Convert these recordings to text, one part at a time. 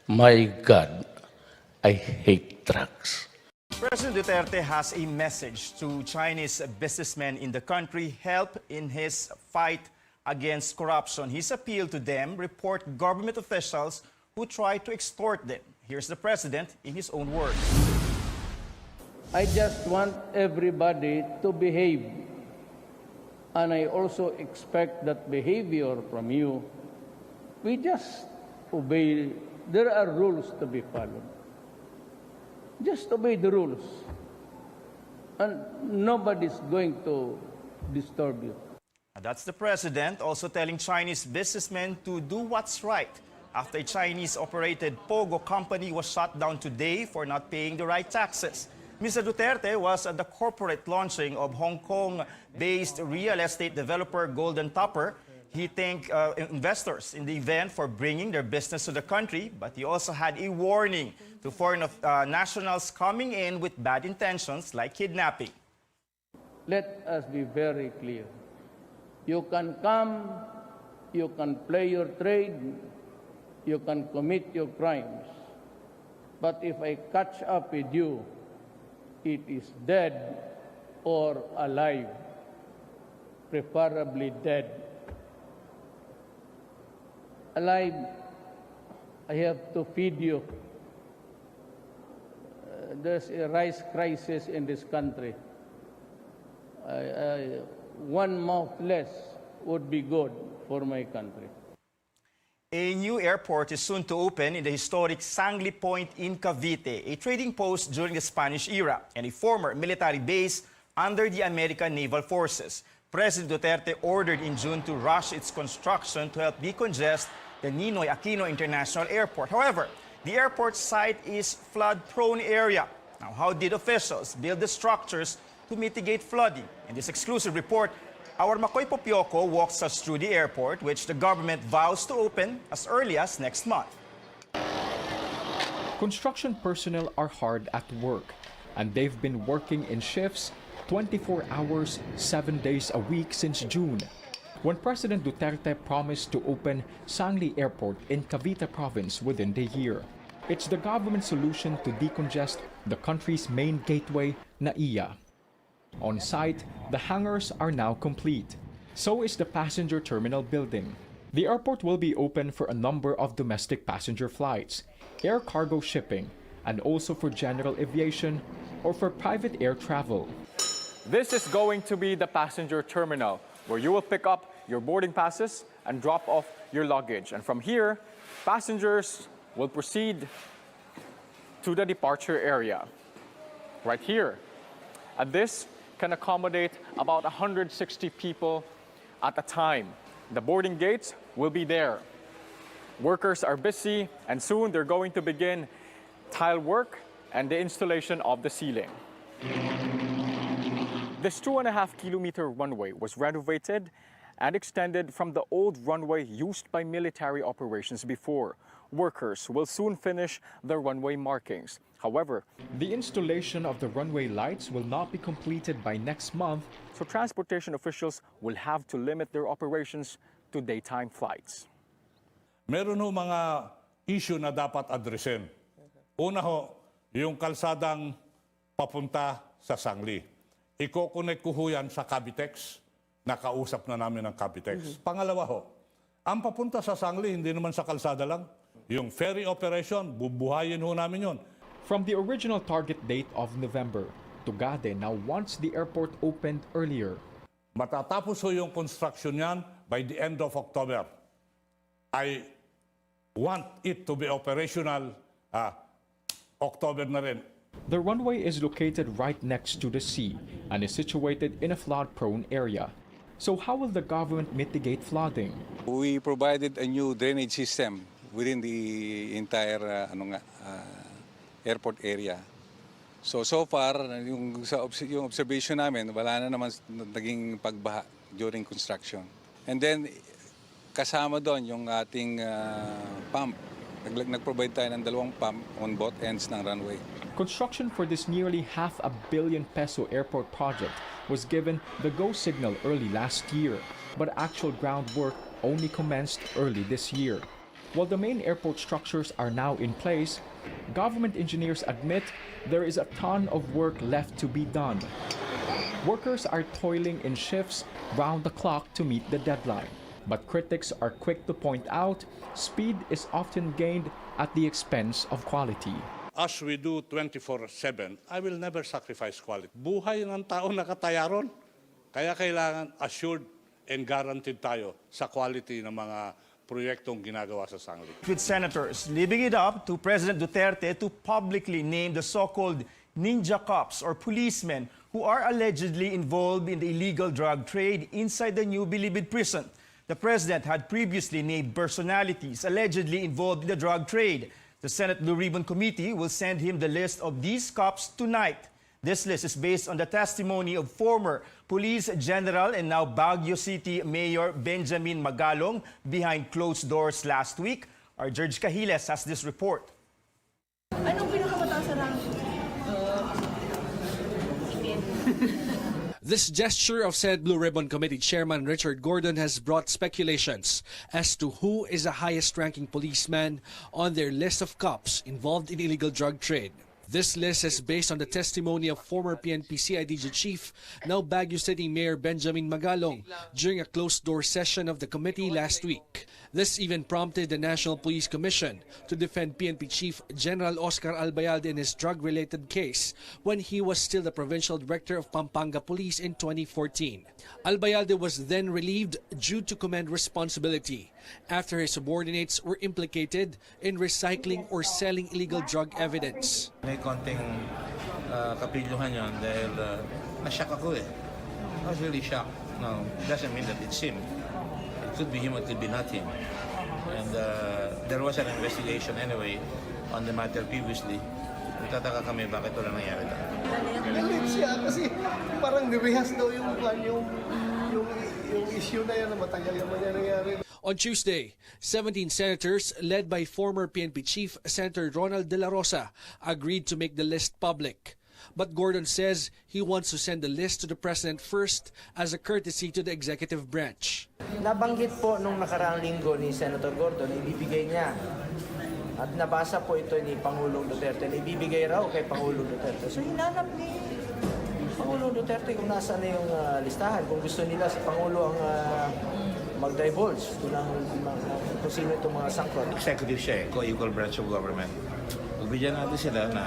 My God, I hate trucks. President Duterte has a message to Chinese businessmen in the country, help in his fight against corruption. His appeal to them: report government officials who try to extort them. Here's the president in his own words. I just want everybody to behave. And I also expect that behavior from you. We just obey. There are rules to be followed. Just obey the rules. And nobody's going to disturb you. That's the president also telling Chinese businessmen to do what's right after a Chinese-operated Pogo company was shut down today for not paying the right taxes. Mr. Duterte was at the corporate launching of Hong Kong-based real estate developer Golden Topper. He thanked investors in the event for bringing their business to the country, but he also had a warning to foreign nationals coming in with bad intentions like kidnapping. Let us be very clear. You can come, you can play your trade, you can commit your crimes. But if I catch up with you, it is dead or alive, preferably dead. Alive, I have to feed you. There's a rice crisis in this country. One mouth less would be good for my country. A new airport is soon to open in the historic Sangli Point in Cavite, a trading post during the Spanish era and a former military base under the American Naval Forces. President Duterte ordered in June to rush its construction to help decongest the Ninoy Aquino International Airport. However, the airport site is flood-prone area. Now, how did officials build the structures to mitigate flooding? In this exclusive report, our Makoy Popioko walks us through the airport, which the government vows to open as early as next month. Construction personnel are hard at work, and they've been working in shifts 24 hours, 7 days a week since June, when President Duterte promised to open Sangli Airport in Cavite Province within the year. It's the government solution to decongest the country's main gateway, NAIA. On site, the hangars are now complete. So is the passenger terminal building. The airport will be open for a number of domestic passenger flights, air cargo shipping, and also for general aviation or for private air travel. This is going to be the passenger terminal, where you will pick up your boarding passes and drop off your luggage. And from here, passengers will proceed to the departure area. Right here. And this can accommodate about 160 people at a time. The boarding gates will be there. Workers are busy, and soon they're going to begin tile work and the installation of the ceiling. This 2.5-kilometer runway was renovated and extended from the old runway used by military operations before. Workers will soon finish the runway markings. However, the installation of the runway lights will not be completed by next month, so transportation officials will have to limit their operations to daytime flights. Meron ho mga issue na dapat addressin. Una ho, yung kalsadang papunta sa Sangli. Iko-connect ko ho yan sa Cavitex. Nakausap na namin ng Cavitex. Pangalawa ho, ang papunta sa Sangli, hindi naman sa kalsada lang. Yung ferry operation, bubuhayin ho namin yon. From the original target date of November, Tugade now wants the airport opened earlier. Matatapos ho yung construction yan by the end of October. I want it to be operational October na rin. The runway is located right next to the sea and is situated in a flood-prone area. So how will the government mitigate flooding? We provided a new drainage system within the entire airport area. So far, yung observation namin, wala na naman naging pagbaha during construction. And then, kasama doon yung ating pump. Nag-provide tayo ng 2 pump on both ends ng runway. Construction for this nearly ₱500 million airport project was given the go signal early last year, but actual groundwork only commenced early this year. While the main airport structures are now in place, government engineers admit there is a ton of work left to be done. Workers are toiling in shifts round the clock to meet the deadline. But critics are quick to point out speed is often gained at the expense of quality. As we do 24/7, I will never sacrifice quality. Buhay ng tao nakataya ron. Kaya kailangan assured and guaranteed tayo sa quality ng mga proyektong ginagawa sa Sangli. With senators leaving it up to President Duterte to publicly name the so-called ninja cops or policemen who are allegedly involved in the illegal drug trade inside the new Bilibid prison. The president had previously named personalities allegedly involved in the drug trade. The Senate Blue Ribbon Committee will send him the list of these cops tonight. This list is based on the testimony of former Police General and now Baguio City Mayor Benjamin Magalong behind closed doors last week. Our George Cahiles has this report. Anong pinakamataas na ranking? This gesture of Senate Blue Ribbon Committee Chairman Richard Gordon has brought speculations as to who is the highest-ranking policeman on their list of cops involved in illegal drug trade. This list is based on the testimony of former PNP CIDG Chief, now Baguio City Mayor Benjamin Magalong, during a closed-door session of the committee last week. This even prompted the National Police Commission to defend PNP Chief General Oscar Albayalde in his drug-related case when he was still the Provincial Director of Pampanga Police in 2014. Albayalde was then relieved due to command responsibility after his subordinates were implicated in recycling or selling illegal drug evidence. May konting kapilyuhan yun dahil na-shock ako eh. I was really shocked. No, doesn't mean that it's him. It could be him, it could be not him. And there was an investigation anyway on the matter previously. Nagtataka kami bakit wala nangyari doon. Galit siya kasi parang nirehas daw yung issue na yan na matagal naman yan nangyari. On Tuesday, 17 senators, led by former PNP Chief Senator Ronald De La Rosa, agreed to make the list public. But Gordon says he wants to send the list to the President first as a courtesy to the executive branch. Nabanggit po nung nakaraang linggo ni Senator Gordon, ibibigay niya. At nabasa po ito ni Pangulong Duterte, na ibibigay raw kay Pangulong Duterte. So hinanap ni Pangulong Duterte kung nasaan na yung listahan. Kung gusto nila si Pangulo ang mag-divulge kung sino itong mga sangkot. Executive siya eh, co-equal branch of government. Bigyan natin sila na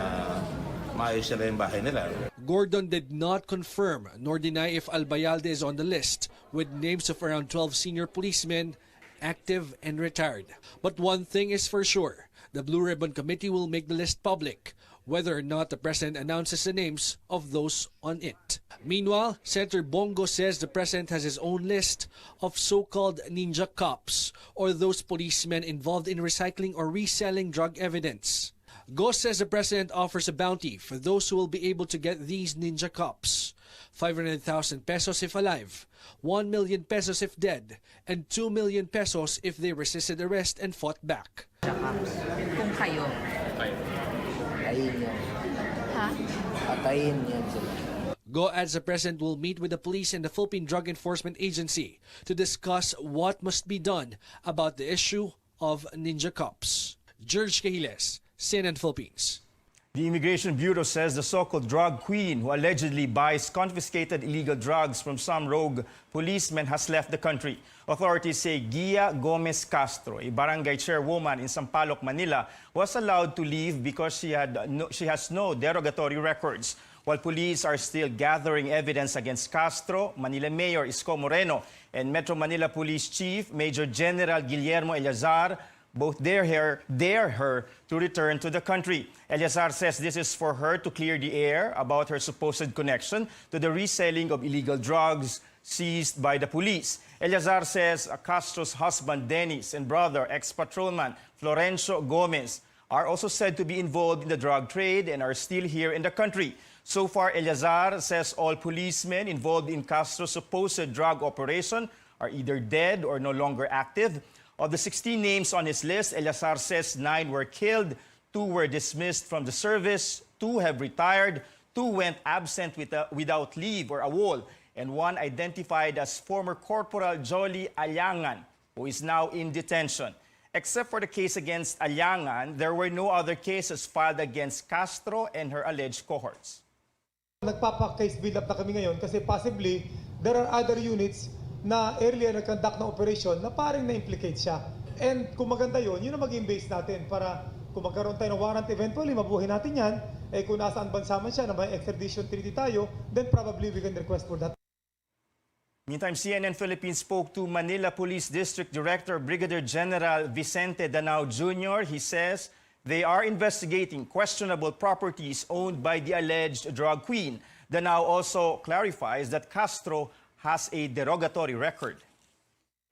maayos sila yung bahay nila. Gordon did not confirm nor deny if Albayalde is on the list, with names of around 12 senior policemen, active and retired. But one thing is for sure, the Blue Ribbon Committee will make the list public, whether or not the President announces the names of those on it. Meanwhile, Senator Bongo says the President has his own list of so-called ninja cops, or those policemen involved in recycling or reselling drug evidence. Go says the President offers a bounty for those who will be able to get these ninja cops. 500,000 pesos if alive, 1 million pesos if dead, and 2 million pesos if they resisted arrest and fought back. Kung kayo. Patayin yan. Ha? Patayin yan sila. Go adds the President will meet with the police and the Philippine Drug Enforcement Agency to discuss what must be done about the issue of ninja cops. George Cahiles, CNN Philippines. The Immigration Bureau says the so-called drug queen who allegedly buys confiscated illegal drugs from some rogue policemen has left the country. Authorities say Gia Gomez Castro, a barangay chairwoman in Sampaloc, Manila, was allowed to leave because she has no derogatory records. While police are still gathering evidence against Castro, Manila Mayor Isko Moreno and Metro Manila Police Chief Major General Guillermo Eleazar both dare her to return to the country. Eleazar says this is for her to clear the air about her supposed connection to the reselling of illegal drugs seized by the police. Eleazar says Castro's husband Dennis and brother, ex-patrolman Florencio Gomez, are also said to be involved in the drug trade and are still here in the country. So far, Eleazar says all policemen involved in Castro's supposed drug operation are either dead or no longer active. Of the 16 names on his list, Eleazar says 9 were killed, 2 were dismissed from the service, 2 have retired, 2 went absent without leave or awol, and 1 identified as former Corporal Jolly Alyangan, who is now in detention. Except for the case against Aliangan, there were no other cases filed against Castro and her alleged cohorts. Nagpapa-case build up na kami ngayon kasi possibly there are other units na earlier nag-conduct na operation na parang na-implicate siya. And kung maganda yun ang maging base natin para kung magkaroon tayo ng warrant eventually, mabuhay natin yan. Eh kung nasaan bansa man siya na may extradition treaty tayo, then probably we can request for that. Meantime, CNN Philippines spoke to Manila Police District Director Brigadier General Vicente Danao Jr. He says they are investigating questionable properties owned by the alleged drug queen. Danao also clarifies that Castro has a derogatory record.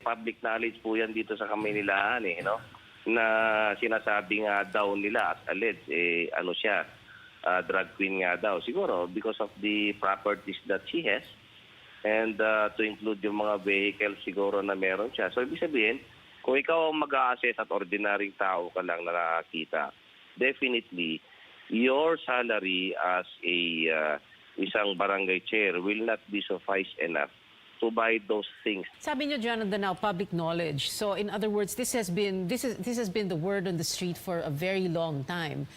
Public knowledge po yan dito sa Kamaynilaan no? Na sinasabi nga daw nila at alleged drug queen nga daw. Siguro because of the properties that she has. And to include yung mga vehicles siguro na meron siya. So, ibig sabihin, kung ikaw ang mag-a-assess at ordinaryong tao ka lang na nakakita, definitely, your salary as isang barangay chair will not be suffice enough to buy those things. Sabi niyo dyan now, public knowledge. So in other words, this has been the word on the street for a very long time.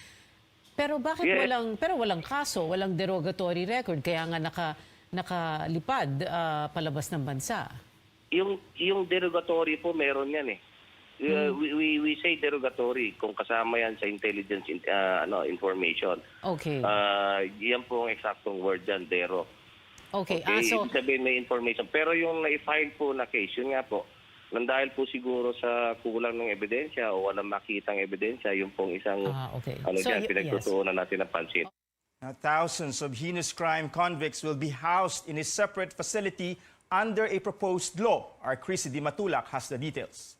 Pero bakit walang kaso, walang derogatory record kaya nga nakalipad palabas ng bansa? Yung derogatory po meron yan we say derogatory kung kasama yan sa intelligence information. Okay. Yan po ang eksaktong word dyan, dero. Okay. So ibig sabihin may information. Pero yung na-file po na case, yun nga po, nang dahil po siguro sa kulang ng ebidensya o walang makitang ebidensya, yung pong isang pinagtutuunan natin ng pansin. Now, thousands of heinous crime convicts will be housed in a separate facility under a proposed law. Our Chrissy Di Matulak has the details.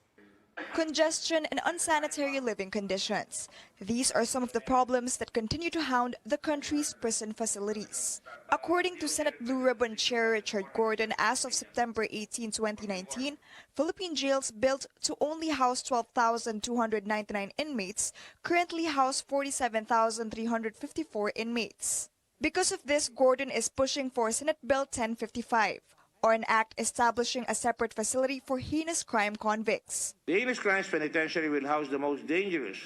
Congestion and unsanitary living conditions. These are some of the problems that continue to hound the country's prison facilities. According to Senate Blue Ribbon Chair Richard Gordon, as of September 18, 2019, Philippine jails built to only house 12,299 inmates currently house 47,354 inmates. Because of this, Gordon is pushing for Senate Bill 1055, or an act establishing a separate facility for heinous crime convicts. The heinous crimes penitentiary will house the most dangerous,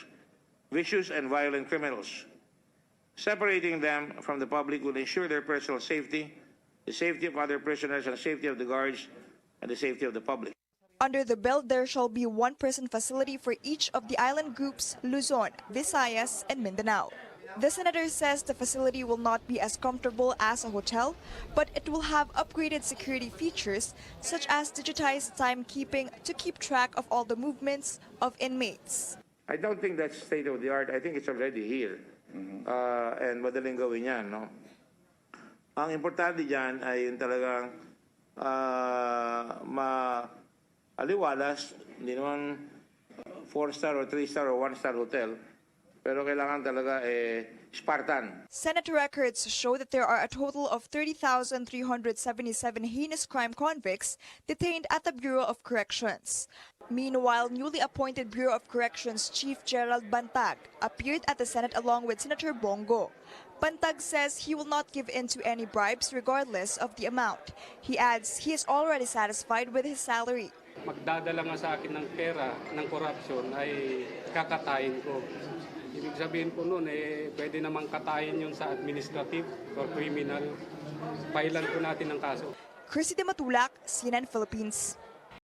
vicious, and violent criminals. Separating them from the public will ensure their personal safety, the safety of other prisoners, and the safety of the guards, and the safety of the public. Under the bill, there shall be one prison facility for each of the island groups, Luzon, Visayas, and Mindanao. The senator says the facility will not be as comfortable as a hotel, but it will have upgraded security features such as digitized timekeeping to keep track of all the movements of inmates. I don't think that's state of the art. I think it's already here. And madaling gawin yan, no? Ang importante dyan ay yung talagang maaliwalas, hindi naman 4-star or 3-star or 1-star hotel. Pero kailangan talaga Spartan. Senate records show that there are a total of 30,377 heinous crime convicts detained at the Bureau of Corrections. Meanwhile, newly appointed Bureau of Corrections Chief Gerald Bantag appeared at the Senate along with Senator Bongo. Bantag says he will not give in to any bribes regardless of the amount. He adds he is already satisfied with his salary. Magdadala nga sa akin ng pera ng corruption ay kakatayin ko. Ibig sabihin po noon, pwede namang katayin yun sa administrative or criminal. Pailan po natin ang kaso. Chrissy Di Matulak, CNN Philippines.